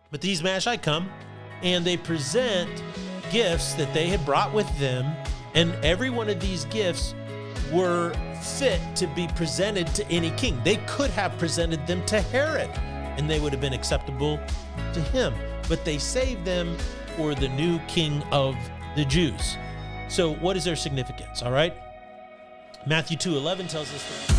But these Magi come and they present gifts that they had brought with them, and every one of these gifts were fit to be presented to any king. They could have presented them to Herod, and they would have been acceptable to him. But they saved them for the new king of the Jews. So what is their significance, all right? Matthew 2:11 tells us that.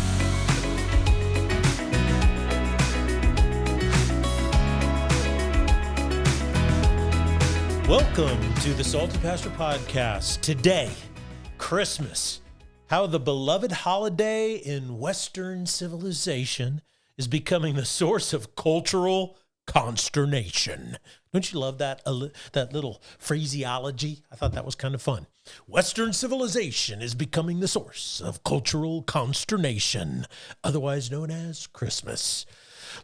Welcome to the Salty Pastor Podcast. Today, Christmas. How the beloved holiday in Western civilization is becoming the source of cultural consternation. Don't you love that little phraseology? I thought that was kind of fun. Western civilization is becoming the source of cultural consternation, otherwise known as Christmas.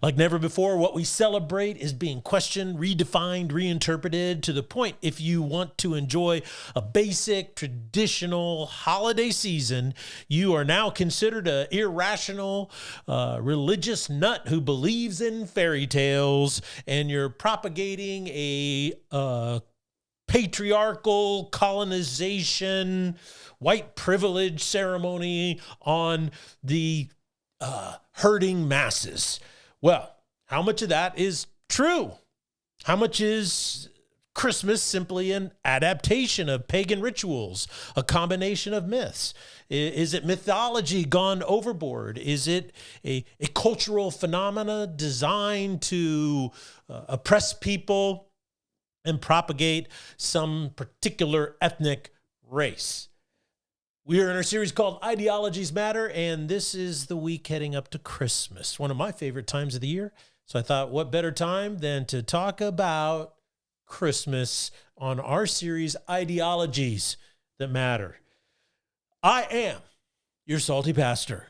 Like never before, what we celebrate is being questioned, redefined, reinterpreted to the point if you want to enjoy a basic, traditional holiday season, you are now considered an irrational, religious nut who believes in fairy tales, and you're propagating a patriarchal colonization, white privilege ceremony on the hurting masses. Well, how much of that is true? How much is Christmas simply an adaptation of pagan rituals, a combination of myths? Is it mythology gone overboard? Is it a cultural phenomena designed to oppress people and propagate some particular ethnic race? We are in our series called Ideologies Matter, and this is the week heading up to Christmas, one of my favorite times of the year. So I thought, what better time than to talk about Christmas on our series, Ideologies That Matter. I am your salty pastor,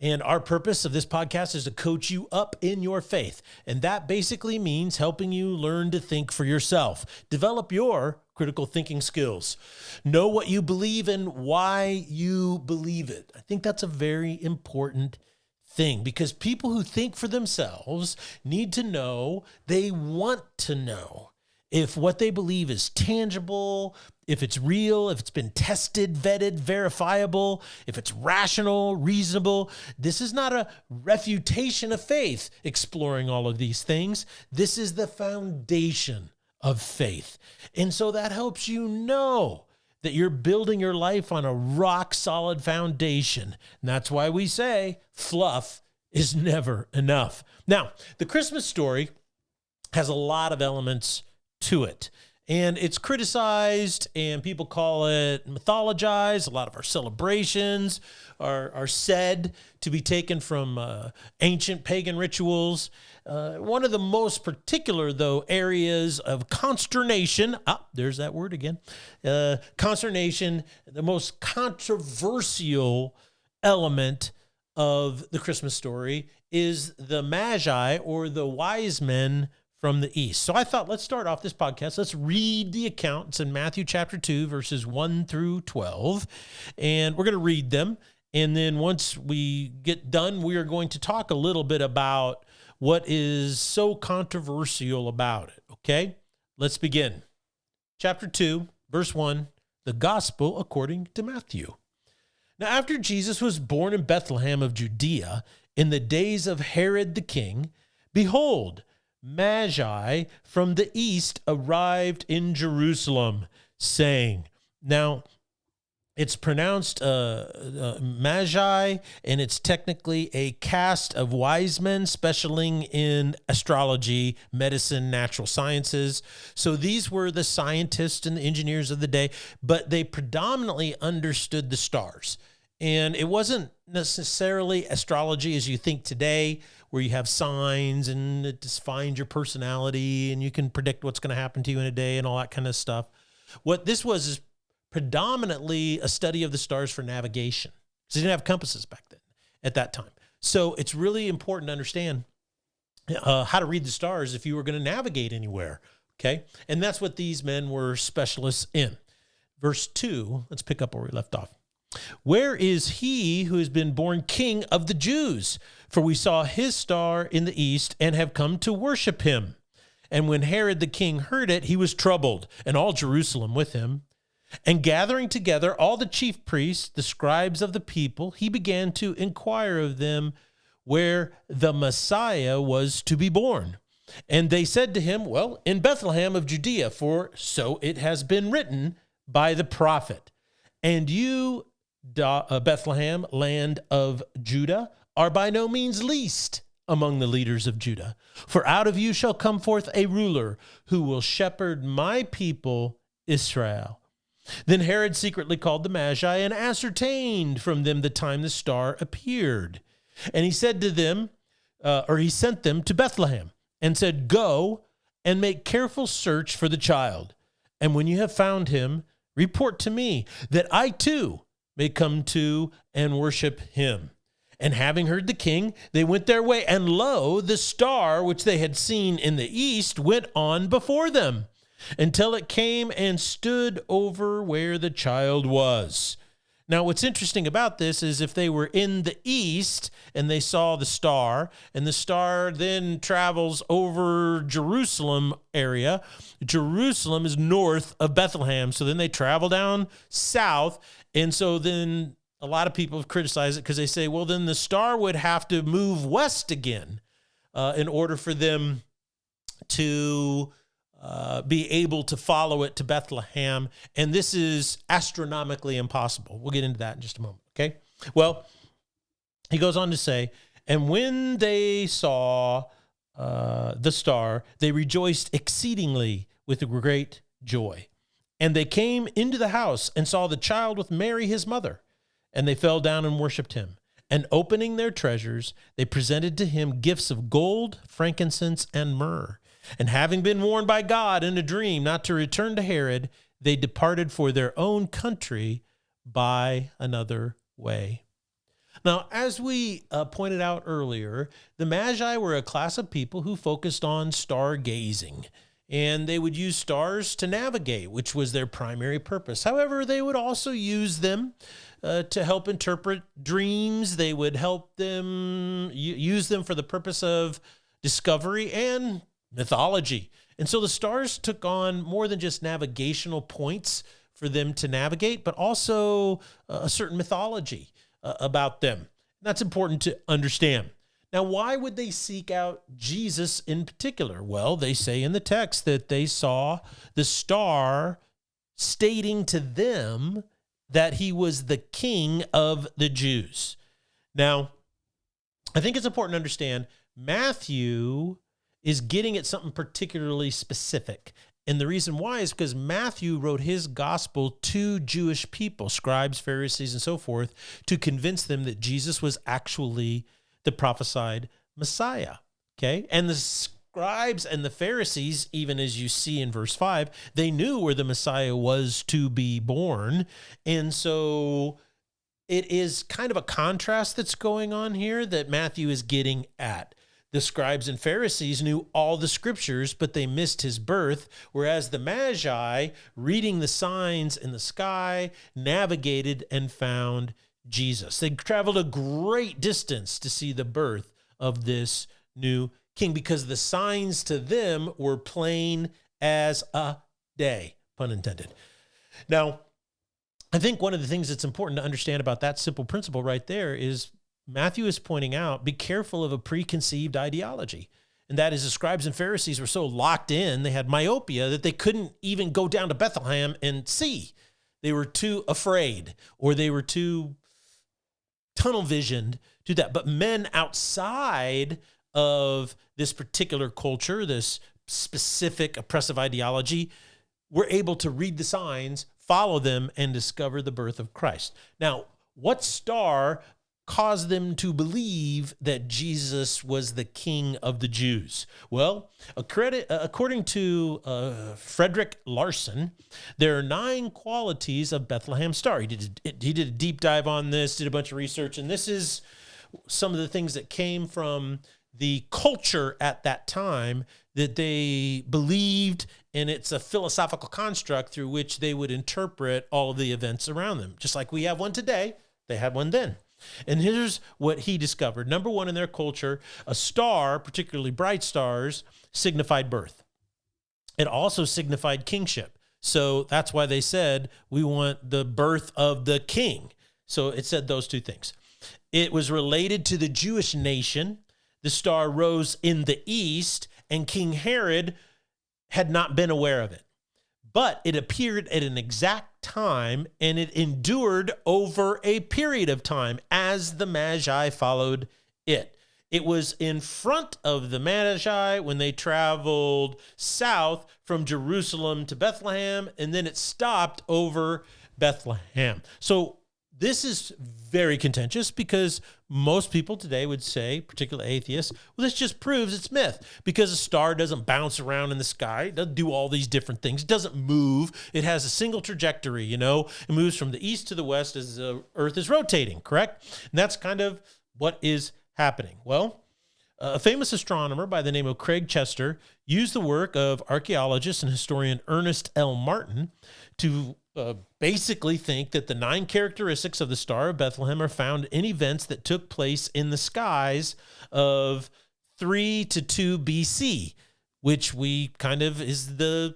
and our purpose of this podcast is to coach you up in your faith, and that basically means helping you learn to think for yourself, develop your critical thinking skills, know what you believe and why you believe it. I think that's a very important thing because people who think for themselves need to know, they want to know if what they believe is tangible, if it's real, if it's been tested, vetted, verifiable, if it's rational, reasonable. This is not a refutation of faith, exploring all of these things. This is the foundation of faith. And so that helps you know that you're building your life on a rock solid foundation. And that's why we say fluff is never enough. Now, the Christmas story has a lot of elements to it. And it's criticized and people call it mythologized. A lot of our celebrations are said to be taken from ancient pagan rituals. One of the most particular, though, areas of consternation, there's that word again, consternation, the most controversial element of the Christmas story is the Magi, or the wise men from the east. So I thought, let's start off this podcast. Let's read the account. It's in Matthew chapter 2, verses 1 through 12. And we're going to read them. And then once we get done, we are going to talk a little bit about what is so controversial about it. Okay? Let's begin. Chapter 2, verse 1, the gospel according to Matthew. Now, after Jesus was born in Bethlehem of Judea in the days of Herod the king, behold, Magi from the east arrived in Jerusalem, saying, now it's pronounced Magi, and it's technically a caste of wise men specializing in astrology, medicine, natural sciences. So these were the scientists and the engineers of the day, but they predominantly understood the stars. And it wasn't necessarily astrology as you think today, where you have signs and it defines your personality and you can predict what's going to happen to you in a day and all that kind of stuff. What this was is predominantly a study of the stars for navigation, because they didn't have compasses back then at that time. So it's really important to understand how to read the stars if you were going to navigate anywhere, okay? And that's what these men were specialists in. Verse 2, let's pick up where we left off. Where is he who has been born King of the Jews? For we saw his star in the east and have come to worship him. And when Herod the king heard it, he was troubled, and all Jerusalem with him. And gathering together all the chief priests, the scribes of the people, he began to inquire of them where the Messiah was to be born. And they said to him, well, in Bethlehem of Judea, for so it has been written by the prophet. And you, Bethlehem, land of Judah, are by no means least among the leaders of Judah. For out of you shall come forth a ruler who will shepherd my people Israel. Then Herod secretly called the Magi and ascertained from them the time the star appeared. And he said to them, he sent them to Bethlehem and said, go and make careful search for the child. And when you have found him, report to me that I too may come to and worship him. And having heard the king, they went their way. And lo, the star which they had seen in the east went on before them until it came and stood over where the child was. Now, what's interesting about this is if they were in the east and they saw the star, and the star then travels over Jerusalem area. Jerusalem is north of Bethlehem. So then they travel down south. And so then a lot of people have criticized it because they say, well, then the star would have to move west again in order for them to be able to follow it to Bethlehem. And this is astronomically impossible. We'll get into that in just a moment, okay? Well, he goes on to say, and when they saw the star, they rejoiced exceedingly with a great joy. And they came into the house and saw the child with Mary, his mother. And they fell down and worshiped him. And opening their treasures, they presented to him gifts of gold, frankincense, and myrrh. And having been warned by God in a dream not to return to Herod, they departed for their own country by another way. Now, as we pointed out earlier, the Magi were a class of people who focused on stargazing. And they would use stars to navigate, which was their primary purpose. However, they would also use them to help interpret dreams. They would help them use them for the purpose of discovery and mythology. And so the stars took on more than just navigational points for them to navigate, but also a certain mythology about them. That's important to understand. Now, why would they seek out Jesus in particular? Well, they say in the text that they saw the star stating to them that he was the king of the Jews. Now, I think it's important to understand Matthew is getting at something particularly specific. And the reason why is because Matthew wrote his gospel to Jewish people, scribes, Pharisees, and so forth, to convince them that Jesus was actually the prophesied Messiah, okay? And the scribes and the Pharisees, even as you see in verse 5, they knew where the Messiah was to be born. And so it is kind of a contrast that's going on here that Matthew is getting at. The scribes and Pharisees knew all the scriptures, but they missed his birth, whereas the Magi, reading the signs in the sky, navigated and found Jesus. They traveled a great distance to see the birth of this new king because the signs to them were plain as a day, pun intended. Now, I think one of the things that's important to understand about that simple principle right there is Matthew is pointing out, be careful of a preconceived ideology. And that is the scribes and Pharisees were so locked in, they had myopia that they couldn't even go down to Bethlehem and see. They were too afraid or they were too tunnel visioned to that. But men outside of this particular culture, this specific oppressive ideology, were able to read the signs, follow them, and discover the birth of Christ. Now, what star caused them to believe that Jesus was the King of the Jews? Well, according to Frederick Larson, there are 9 qualities of Bethlehem star. He did a deep dive on this, did a bunch of research, and this is some of the things that came from the culture at that time that they believed, and it's a philosophical construct through which they would interpret all of the events around them. Just like we have one today, they had one then. And here's what he discovered. Number one, in their culture, a star, particularly bright stars, signified birth. It also signified kingship. So that's why they said, we want the birth of the king. So it said those two things. It was related to the Jewish nation. The star rose in the east, and King Herod had not been aware of it. But it appeared at an exact time, and it endured over a period of time as the Magi followed it. It was in front of the Magi when they traveled south from Jerusalem to Bethlehem, and then it stopped over Bethlehem. So this is very contentious because most people today would say, particularly atheists, well, this just proves it's myth because a star doesn't bounce around in the sky. It doesn't do all these different things. It doesn't move. It has a single trajectory, It moves from the east to the west as the earth is rotating, correct? And that's kind of what is happening. Well, a famous astronomer by the name of Craig Chester used the work of archaeologist and historian Ernest L. Martin to basically think that the 9 characteristics of the Star of Bethlehem are found in events that took place in the skies of 3 to 2 BC, which we kind of is the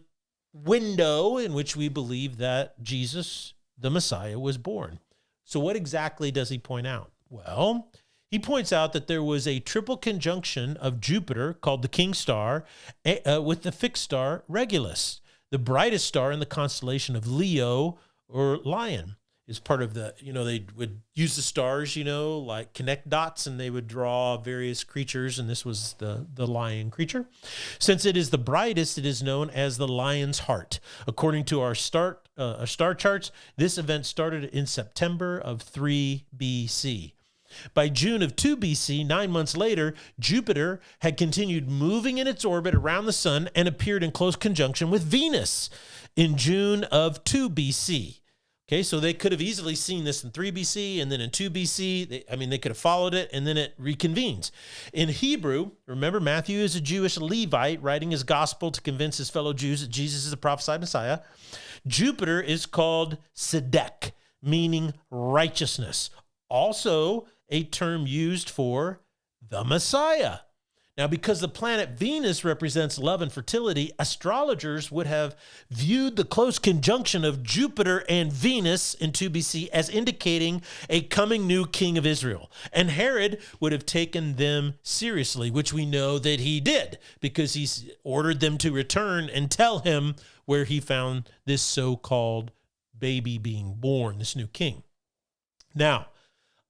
window in which we believe that Jesus, the Messiah, was born. So what exactly does he point out? Well, he points out that there was a triple conjunction of Jupiter, called the King Star, with the fixed star Regulus. The brightest star in the constellation of Leo, or Lion, is part of the, they would use the stars, like connect dots, and they would draw various creatures, and this was the lion creature. Since it is the brightest, it is known as the lion's heart. According to our star charts, this event started in September of 3 BC. By June of 2 BC, 9 months later, Jupiter had continued moving in its orbit around the sun and appeared in close conjunction with Venus in June of 2 BC. Okay, so they could have easily seen this in 3 BC and then in 2 BC. They could have followed it, and then it reconvenes. In Hebrew, remember, Matthew is a Jewish Levite writing his gospel to convince his fellow Jews that Jesus is the prophesied Messiah. Jupiter is called Sedek, meaning righteousness. Also a term used for the Messiah. Now, because the planet Venus represents love and fertility, astrologers would have viewed the close conjunction of Jupiter and Venus in 2 BC as indicating a coming new king of Israel. And Herod would have taken them seriously, which we know that he did, because he ordered them to return and tell him where he found this so-called baby being born, this new king. Now,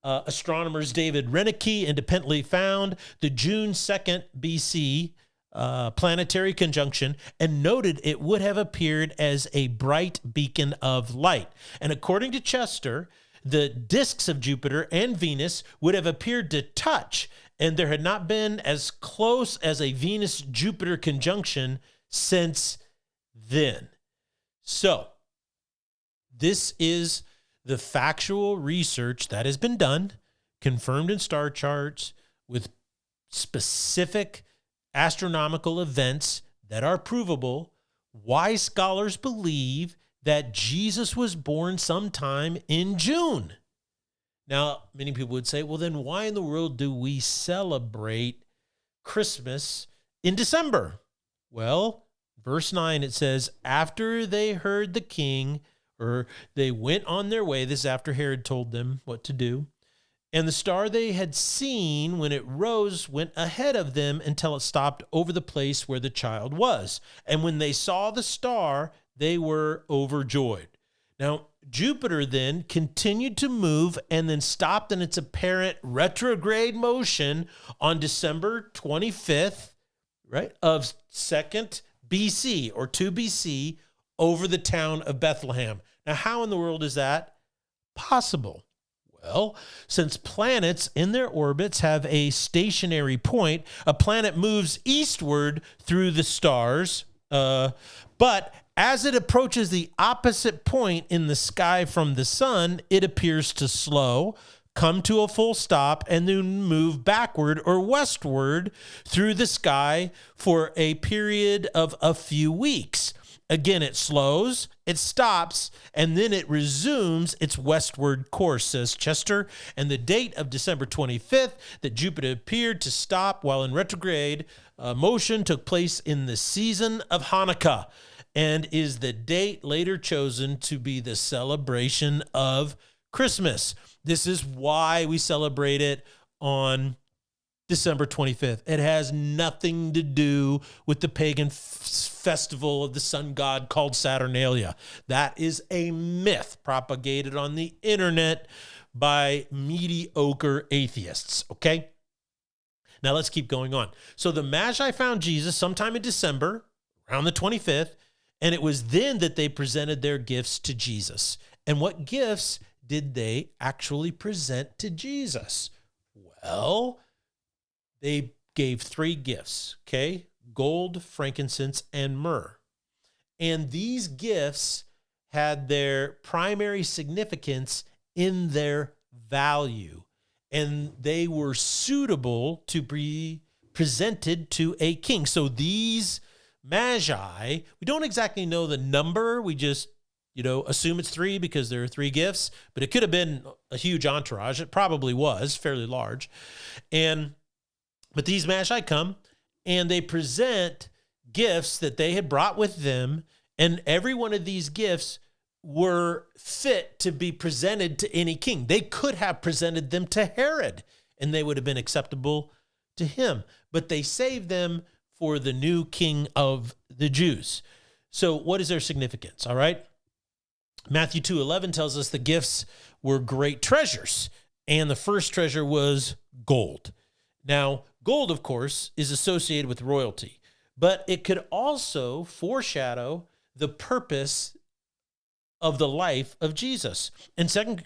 astronomers David Reinecke independently found the June 2nd BC planetary conjunction and noted it would have appeared as a bright beacon of light. And according to Chester, the disks of Jupiter and Venus would have appeared to touch, and there had not been as close as a Venus-Jupiter conjunction since then. So, this is the factual research that has been done, confirmed in star charts, with specific astronomical events that are provable, why scholars believe that Jesus was born sometime in June. Now, many people would say, well, then why in the world do we celebrate Christmas in December? Well, verse 9, it says, after they heard the king, or they went on their way, this is after Herod told them what to do, and the star they had seen when it rose went ahead of them until it stopped over the place where the child was. And when they saw the star, they were overjoyed. Now, Jupiter then continued to move and then stopped in its apparent retrograde motion on December 25th, right, of 2nd BC or 2 BC over the town of Bethlehem. Now, how in the world is that possible? Well, since planets in their orbits have a stationary point, a planet moves eastward through the stars, but as it approaches the opposite point in the sky from the sun, it appears to slow, come to a full stop, and then move backward or westward through the sky for a period of a few weeks. Again, it slows, it stops, and then it resumes its westward course, says Chester. And the date of December 25th that Jupiter appeared to stop while in retrograde motion took place in the season of Hanukkah and is the date later chosen to be the celebration of Christmas. This is why we celebrate it on December 25th. It has nothing to do with the pagan festival of the sun god called Saturnalia. That is a myth propagated on the internet by mediocre atheists, okay? Now let's keep going on. So the Magi found Jesus sometime in December, around the 25th, and it was then that they presented their gifts to Jesus. And what gifts did they actually present to Jesus? Well, they gave 3 gifts, okay? Gold, frankincense, and myrrh. And these gifts had their primary significance in their value, and they were suitable to be presented to a king. So these Magi, we don't exactly know the number. We just, assume it's 3 because there are 3 gifts, but it could have been a huge entourage. It probably was fairly large. But these Magi come and they present gifts that they had brought with them, and every one of these gifts were fit to be presented to any king. They could have presented them to Herod, and they would have been acceptable to him, but they saved them for the new king of the Jews. So what is their significance? All right. Matthew 2:11 tells us the gifts were great treasures, and the first treasure was gold. Now, gold, of course, is associated with royalty, but it could also foreshadow the purpose of the life of Jesus. In 1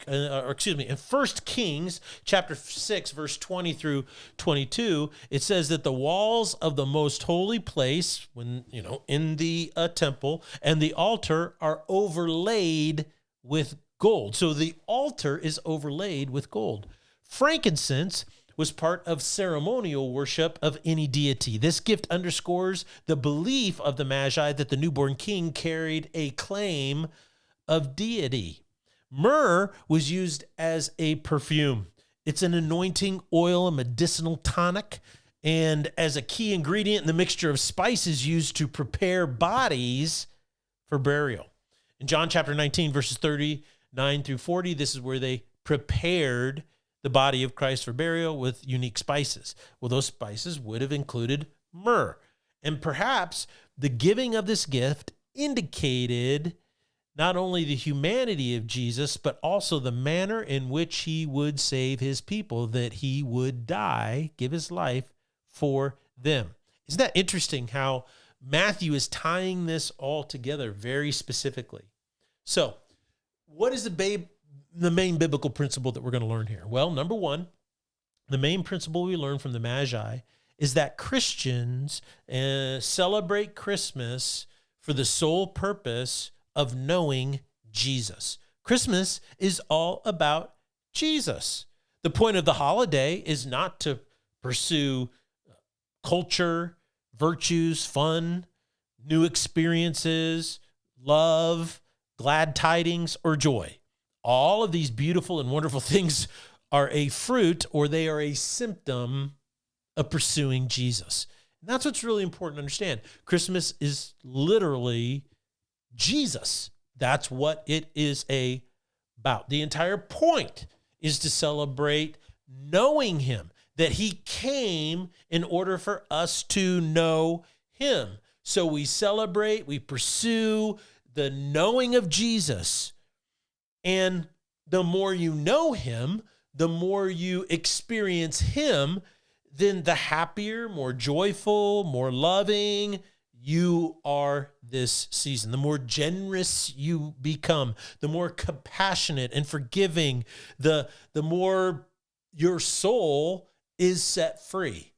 Kings chapter 6, verse 20 through 22, it says that the walls of the most holy place, in the temple, and the altar are overlaid with gold. So the altar is overlaid with gold. Frankincense was part of ceremonial worship of any deity. This gift underscores the belief of the Magi that the newborn king carried a claim of deity. Myrrh was used as a perfume. It's an anointing oil, a medicinal tonic, and as a key ingredient in the mixture of spices used to prepare bodies for burial. In John chapter 19, verses 39 through 40, this is where they prepared the body of Christ for burial with unique spices. Well, those spices would have included myrrh. And perhaps the giving of this gift indicated not only the humanity of Jesus, but also the manner in which he would save his people, that he would die, give his life for them. Isn't that interesting how Matthew is tying this all together very specifically? So, what is the main biblical principle that we're going to learn here? Well, number one, the main principle we learn from the Magi is that Christians celebrate Christmas for the sole purpose of knowing Jesus. Christmas is all about Jesus. The point of the holiday is not to pursue culture, virtues, fun, new experiences, love, glad tidings, or joy. All of these beautiful and wonderful things are a fruit, or they are a symptom of pursuing Jesus. And that's what's really important to understand. Christmas is literally Jesus. That's what it is about. The entire point is to celebrate knowing him, that he came in order for us to know him. So we celebrate, we pursue the knowing of Jesus. And the more you know him, the more you experience him, then the happier, more joyful, more loving you are this season. The more generous you become, the more compassionate and forgiving, the more your soul is set free.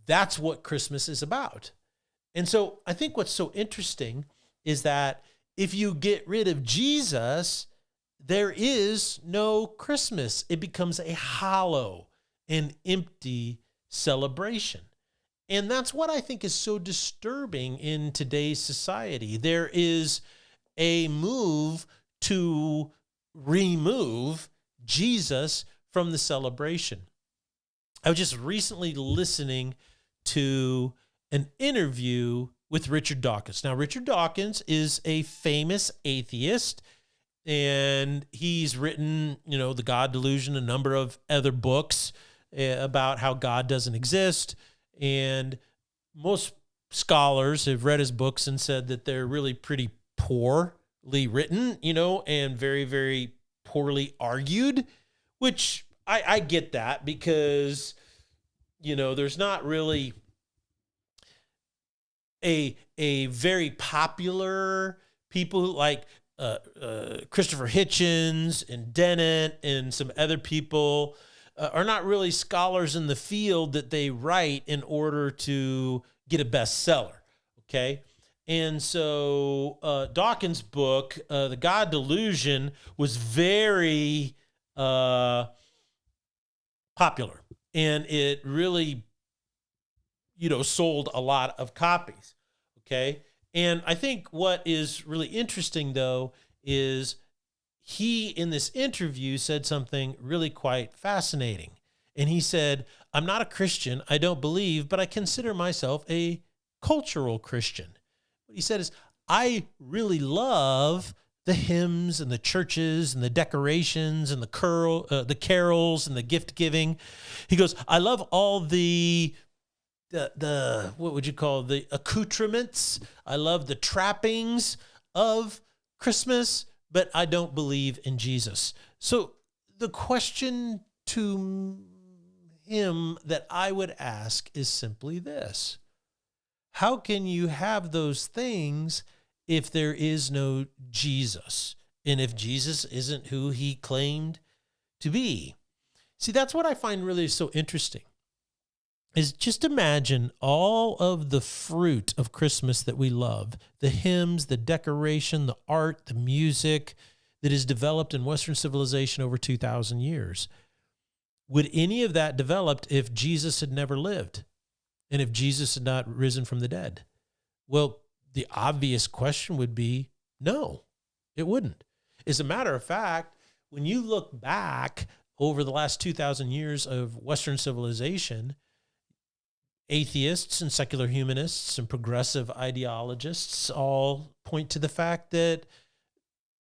That's what Christmas is about. And so I think what's so interesting is that if you get rid of Jesus, there is no Christmas. It becomes a hollow and empty celebration. And that's what I think is so disturbing in today's society. There is a move to remove Jesus from the celebration. I was just recently listening to an interview with Richard Dawkins. Now, Richard Dawkins is a famous atheist, and he's written, The God Delusion, a number of other books about how God doesn't exist. And most scholars have read his books and said that they're really pretty poorly written, and very, very poorly argued, which I get that because, there's not really a very popular people like Christopher Hitchens and Dennett and some other people are not really scholars in the field that they write in order to get a bestseller, okay? And so Dawkins' book, The God Delusion, was very popular, and it really, sold a lot of copies, okay? And I think what is really interesting, though, is he, in this interview, said something really quite fascinating. And he said, I'm not a Christian, I don't believe, but I consider myself a cultural Christian. What he said is, I really love the hymns and the churches and the decorations and the carols and the gift giving. He goes, I love all the what would you call the accoutrements? I love the trappings of Christmas, but I don't believe in Jesus. So the question to him that I would ask is simply this: how can you have those things if there is no Jesus? And if Jesus isn't who he claimed to be? See, that's what I find really so interesting. Is just imagine all of the fruit of Christmas that we love, the hymns, the decoration, the art, the music that is developed in Western civilization over 2,000 years. Would any of that developed if Jesus had never lived and if Jesus had not risen from the dead? Well, the obvious question would be no, it wouldn't. As a matter of fact, when you look back over the last 2,000 years of Western civilization, atheists and secular humanists and progressive ideologists all point to the fact that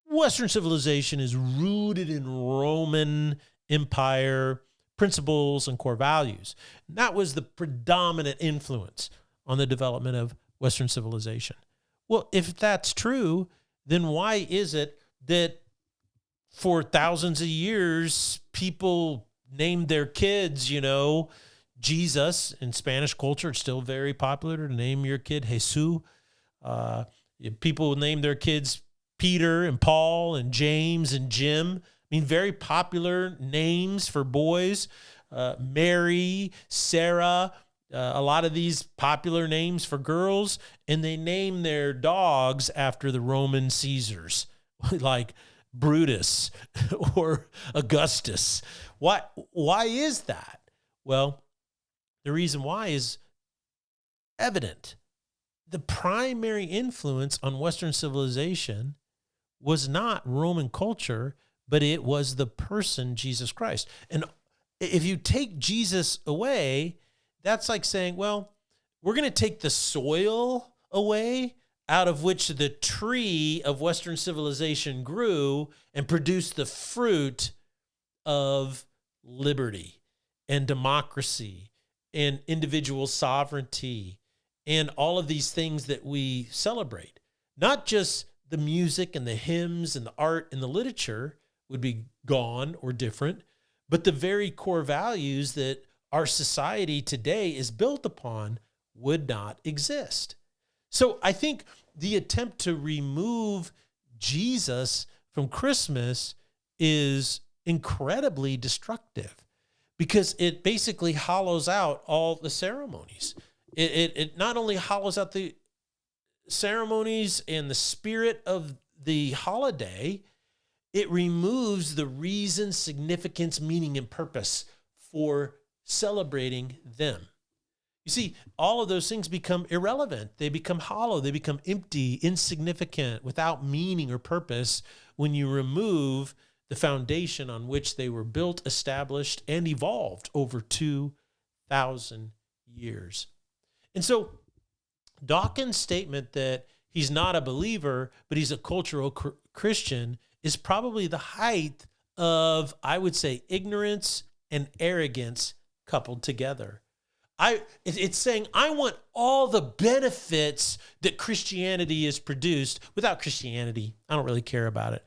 Western civilization is rooted in Roman Empire principles and core values. And that was the predominant influence on the development of Western civilization. Well, if that's true, then why is it that for thousands of years, people named their kids, Jesus? In Spanish culture, it's still very popular to name your kid Jesus. People name their kids Peter and Paul and James and Jim. I mean, very popular names for boys. Mary, Sarah, a lot of these popular names for girls. And they name their dogs after the Roman Caesars, like Brutus or Augustus. Why is that? Well, the reason why is evident. The primary influence on Western civilization was not Roman culture, but it was the person, Jesus Christ. And if you take Jesus away, that's like saying, well, we're going to take the soil away out of which the tree of Western civilization grew and produced the fruit of liberty and democracy and individual sovereignty and all of these things that we celebrate. Not just the music and the hymns and the art and the literature would be gone or different, but the very core values that our society today is built upon would not exist. So I think the attempt to remove Jesus from Christmas is incredibly destructive, because it basically hollows out all the ceremonies. It not only hollows out the ceremonies and the spirit of the holiday, it removes the reason, significance, meaning, and purpose for celebrating them. You see, all of those things become irrelevant. They become hollow. They become empty, insignificant, without meaning or purpose when you remove the foundation on which they were built, established, and evolved over 2,000 years. And so Dawkins' statement that he's not a believer, but he's a cultural Christian is probably the height of, I would say, ignorance and arrogance coupled together. It's saying, I want all the benefits that Christianity has produced. Without Christianity, I don't really care about it.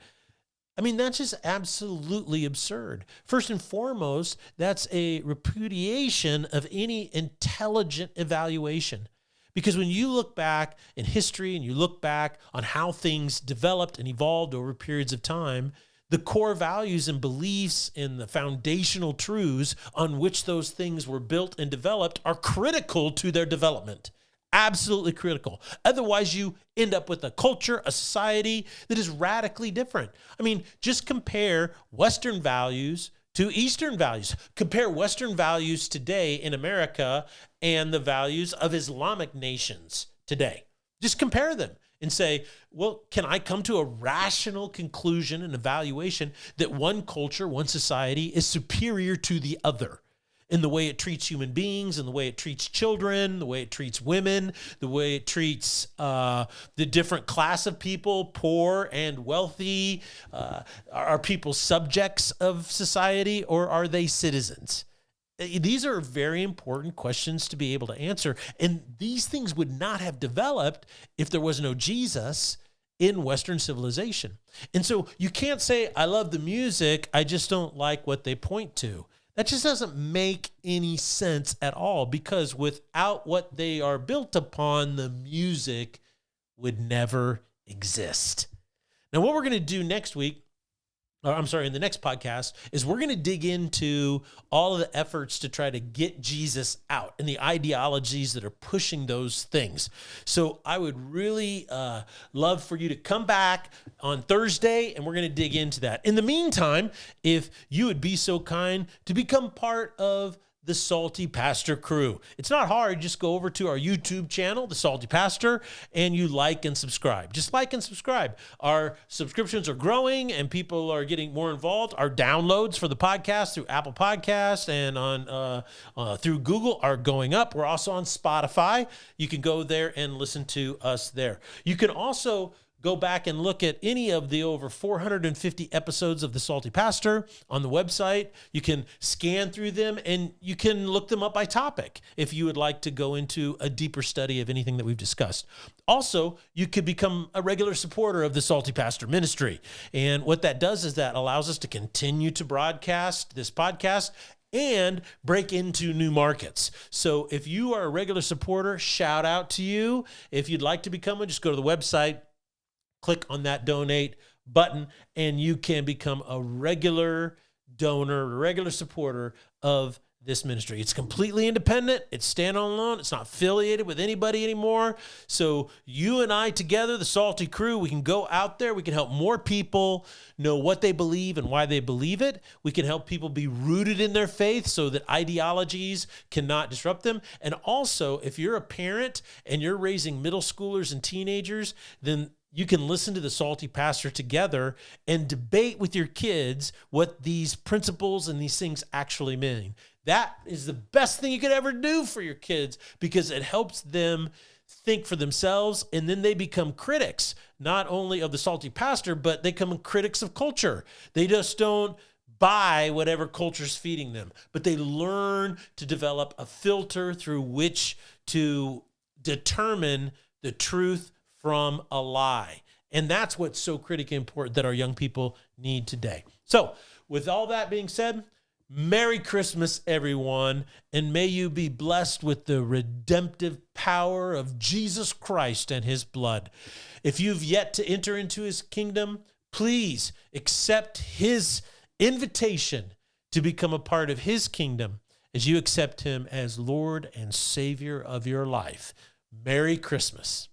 I mean, that's just absolutely absurd. First and foremost, that's a repudiation of any intelligent evaluation. Because when you look back in history and you look back on how things developed and evolved over periods of time, the core values and beliefs and the foundational truths on which those things were built and developed are critical to their development. Absolutely critical. Otherwise, you end up with a culture, a society that is radically different. I mean, just compare Western values to Eastern values. Compare Western values today in America and the values of Islamic nations today. Just compare them and say, well, can I come to a rational conclusion and evaluation that one culture, one society is superior to the other in the way it treats human beings, in the way it treats children, the way it treats women, the way it treats the different class of people, poor and wealthy? Are people subjects of society, or are they citizens? These are very important questions to be able to answer. And these things would not have developed if there was no Jesus in Western civilization. And so you can't say, I love the music, I just don't like what they point to. That just doesn't make any sense at all, because without what they are built upon, the music would never exist. Now, what we're going to do next week, in the next podcast, is we're going to dig into all of the efforts to try to get Jesus out and the ideologies that are pushing those things. So I would really love for you to come back on Thursday, and we're going to dig into that. In the meantime, if you would be so kind to become part of the Salty Pastor crew. It's not hard. Just go over to our YouTube channel, The Salty Pastor, and you like and subscribe. Just like and subscribe. Our subscriptions are growing and people are getting more involved. Our downloads for the podcast through Apple Podcasts and on through Google are going up. We're also on Spotify. You can go there and listen to us there. You can also go back and look at any of the over 450 episodes of The Salty Pastor on the website. You can scan through them and you can look them up by topic if you would like to go into a deeper study of anything that we've discussed. Also, you could become a regular supporter of the Salty Pastor ministry. And what that does is that allows us to continue to broadcast this podcast and break into new markets. So if you are a regular supporter, shout out to you. If you'd like to become one, just go to the website, click on that donate button, and you can become a regular donor, a regular supporter of this ministry. It's completely independent. It's standalone. It's not affiliated with anybody anymore. So you and I together, the Salty crew, we can go out there. We can help more people know what they believe and why they believe it. We can help people be rooted in their faith so that ideologies cannot disrupt them. And also, if you're a parent and you're raising middle schoolers and teenagers, then you can listen to the Salty Pastor together and debate with your kids what these principles and these things actually mean. That is the best thing you could ever do for your kids, because it helps them think for themselves, and then they become critics, not only of the Salty Pastor, but they become critics of culture. They just don't buy whatever culture's feeding them, but they learn to develop a filter through which to determine the truth from a lie. And that's what's so critically important that our young people need today. So with all that being said, Merry Christmas, everyone, and may you be blessed with the redemptive power of Jesus Christ and his blood. If you've yet to enter into his kingdom, please accept his invitation to become a part of his kingdom as you accept him as Lord and Savior of your life. Merry Christmas.